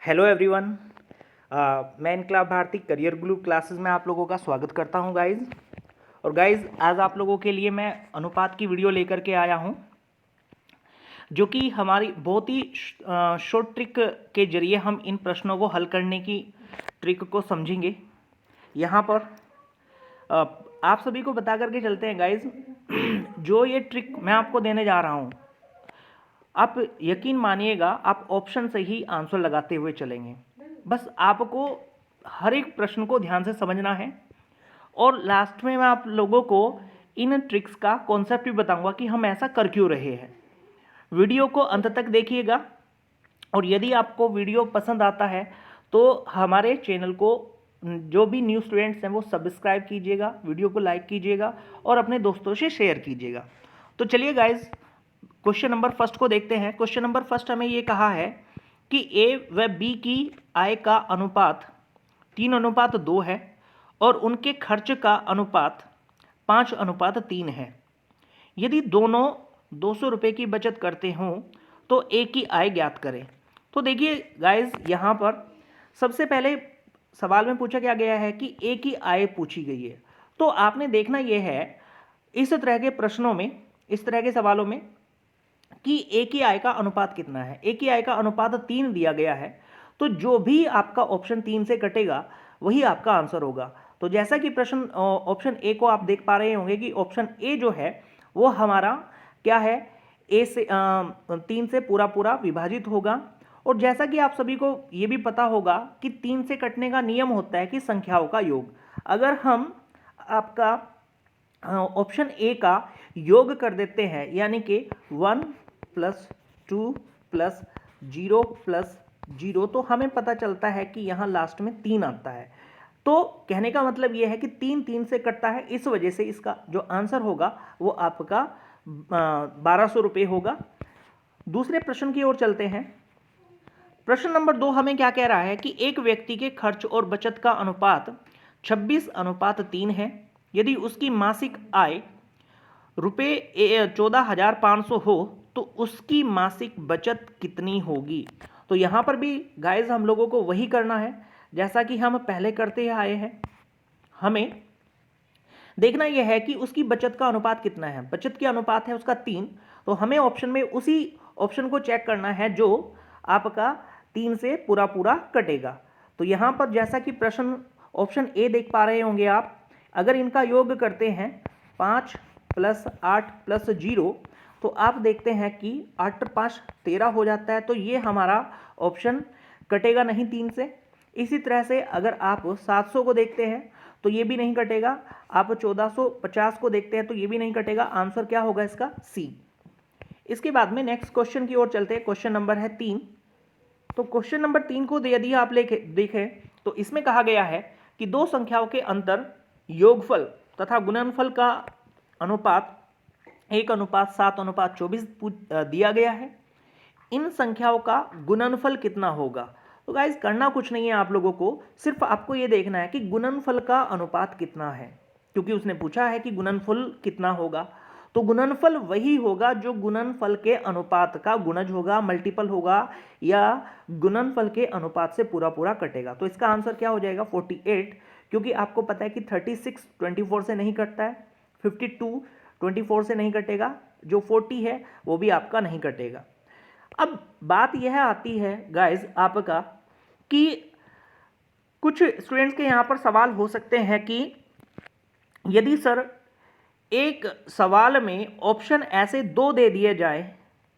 Hello everyone. मैं इनकलाब Bharti career glue classes में आप लोगों का स्वागत करता हूं गाइज़। और गाइज़ आज आप लोगों के लिए मैं अनुपात की वीडियो लेकर के आया हूं, जो कि हमारी बहुत ही शॉर्ट ट्रिक के जरिए हम इन प्रश्नों को हल करने की ट्रिक को समझेंगे। यहाँ पर आप सभी को बता करके चलते हैं गाइज़। जो ये ट्रिक मैं आपको देने जा रहा हूँ, आप यकीन मानिएगा आप ऑप्शन से ही आंसर लगाते हुए चलेंगे। बस आपको हर एक प्रश्न को ध्यान से समझना है और लास्ट में मैं आप लोगों को इन ट्रिक्स का कॉन्सेप्ट भी बताऊंगा कि हम ऐसा कर क्यों रहे हैं। वीडियो को अंत तक देखिएगा और यदि आपको वीडियो पसंद आता है तो हमारे चैनल को जो भी न्यू स्टूडेंट्स हैं वो सब्सक्राइब कीजिएगा, वीडियो को लाइक कीजिएगा और अपने दोस्तों से शेयर कीजिएगा। तो चलिए गाइज क्वेश्चन नंबर फर्स्ट को देखते हैं। क्वेश्चन नंबर फर्स्ट हमें ये कहा है कि ए व बी की आय का अनुपात 3:2 है और उनके खर्च का अनुपात 5:3 है। यदि दोनों 200 रुपये की बचत करते हों तो ए की आय ज्ञात करें। तो देखिए गाइज, यहाँ पर सबसे पहले सवाल में पूछा क्या गया है कि ए की आय पूछी गई है। तो आपने देखना यह है इस तरह के प्रश्नों में, इस तरह के सवालों में कि ए की आय का अनुपात कितना है। ए की आय का अनुपात 3 दिया गया है, तो जो भी आपका ऑप्शन 3 से कटेगा वही आपका आंसर होगा। तो जैसा कि प्रश्न ऑप्शन ए को आप देख पा रहे होंगे कि ऑप्शन ए जो है वो हमारा क्या है, ए से 3 से पूरा पूरा विभाजित होगा। और जैसा कि आप सभी को ये भी पता होगा कि 3 से कटने का नियम होता है कि संख्याओं का योग। अगर हम आपका ऑप्शन ए का योग कर देते हैं, यानी कि 1 + 2 + 0 + 0, तो हमें पता चलता है कि यहाँ लास्ट में 3 आता है। तो कहने का मतलब ये है कि 3 से कटता है, इस वजह से इसका जो आंसर होगा वो आपका 1200 रुपये होगा। दूसरे प्रश्न की ओर चलते हैं। प्रश्न नंबर 2 हमें क्या कह रहा है कि एक व्यक्ति के खर्च और बचत का अनुपात 26:3 है। यदि उसकी मासिक आय रुपये 14,500 हो तो उसकी मासिक बचत कितनी होगी। तो यहाँ पर भी गाइस हम लोगों को वही करना है जैसा कि हम पहले करते आए हैं। हमें देखना यह है कि उसकी बचत का अनुपात कितना है। बचत के अनुपात है उसका 3, तो हमें ऑप्शन में उसी ऑप्शन को चेक करना है जो आपका 3 से पूरा पूरा कटेगा। तो यहाँ पर जैसा कि प्रश्न ऑप्शन ए देख पा रहे होंगे आप, अगर इनका योग करते हैं 5 + 8 + 0, तो आप देखते हैं कि 8 × 5 = 13 हो जाता है। तो ये हमारा ऑप्शन कटेगा नहीं 3 से। इसी तरह से अगर आप 700 को देखते हैं तो ये भी नहीं कटेगा। आप 1450 को देखते हैं तो ये भी नहीं कटेगा। आंसर क्या होगा इसका? सी। इसके बाद में नेक्स्ट क्वेश्चन की ओर चलते हैं। क्वेश्चन नंबर है 3। तो क्वेश्चन नंबर 3 को यदि आप देखें तो इसमें कहा गया है कि दो संख्याओं के अंतर योगफल तथा गुणनफल का अनुपात 1:7:24 दिया गया है। इन संख्याओं का गुणनफल कितना होगा। तो गाइज करना कुछ नहीं है आप लोगों को, सिर्फ आपको ये देखना है कि गुणनफल का अनुपात कितना है, क्योंकि उसने पूछा है कि गुणनफल कितना होगा। तो गुणनफल वही होगा जो गुणनफल के अनुपात का गुणज होगा, मल्टीपल होगा या गुणनफल के अनुपात से पूरा पूरा कटेगा। तो इसका आंसर क्या हो जाएगा? 48, क्योंकि आपको पता है कि 36 24 से नहीं कटता है, 52 24 से नहीं कटेगा, जो 40 है वो भी आपका नहीं कटेगा। अब बात यह आती है गाइज आपका कि कुछ स्टूडेंट्स के यहाँ पर सवाल हो सकते हैं कि यदि सर एक सवाल में ऑप्शन ऐसे 2 दे दिए जाए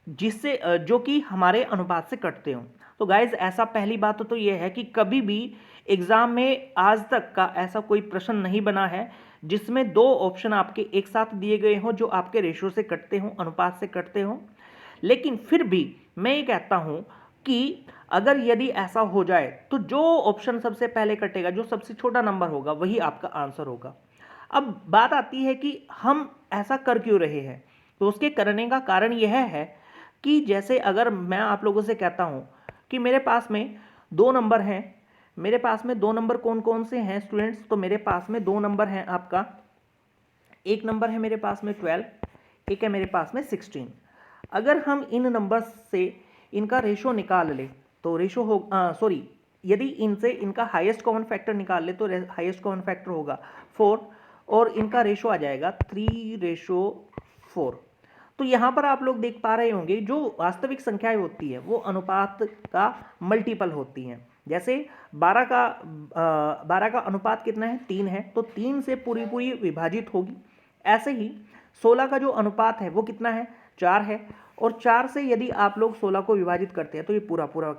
जिससे जो कि हमारे अनुपात से कटते हों। तो गाइज ऐसा पहली बात तो यह है कि कभी भी एग्जाम में आज तक का ऐसा कोई प्रश्न नहीं बना है जिसमें 2 ऑप्शन आपके एक साथ दिए गए हों जो आपके रेशो से कटते हों, अनुपात से कटते हों। लेकिन फिर भी मैं ये कहता हूं कि अगर यदि ऐसा हो जाए तो जो ऑप्शन सबसे पहले कटेगा, जो सबसे छोटा नंबर होगा, वही आपका आंसर होगा। अब बात आती है कि हम ऐसा कर क्यों रहे हैं। तो उसके करने का कारण यह है कि जैसे अगर मैं आप लोगों से कहता हूं कि मेरे पास में 2 नंबर हैं, मेरे पास में 2 नंबर कौन कौन से हैं स्टूडेंट्स। तो मेरे पास में 2 नंबर हैं आपका, एक नंबर है मेरे पास में 12, एक है मेरे पास में 16। अगर हम इन नंबर्स से इनका रेशो निकाल लें तो रेशो हो सॉरी, यदि इनसे इनका हाईएस्ट कॉमन फैक्टर निकाल ले तो हाईएस्ट कॉमन फैक्टर होगा 4 और इनका रेशो आ जाएगा 3:4। तो यहाँ पर आप लोग देख पा रहे होंगे जो वास्तविक संख्याएं होती है वो अनुपात का मल्टीपल होती हैं। जैसे 12 का अनुपात कितना है, 3 है, तो 3 से पूरी पूरी विभाजित होगी। ऐसे ही 16 का जो अनुपात है वो कितना है, 4 है, और 4 से यदि आप लोग 16 को विभाजित करते हैं तो ये पूरा पूरा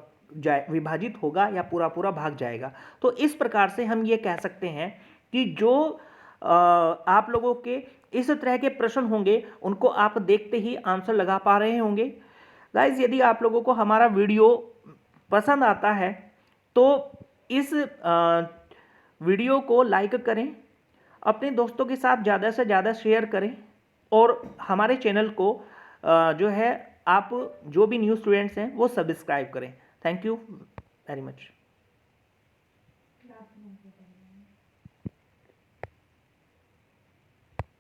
विभाजित होगा या पूरा पूरा भाग जाएगा। तो इस प्रकार से हम ये कह सकते हैं कि जो आप लोगों के इस तरह के प्रश्न होंगे उनको आप देखते ही आंसर लगा पा रहे होंगे। गाइज, यदि आप लोगों को हमारा वीडियो पसंद आता है तो इस वीडियो को लाइक करें, अपने दोस्तों के साथ ज़्यादा से ज़्यादा शेयर करें, और हमारे चैनल को जो है आप जो भी न्यू स्टूडेंट्स हैं वो सब्सक्राइब करें। Thank you very much.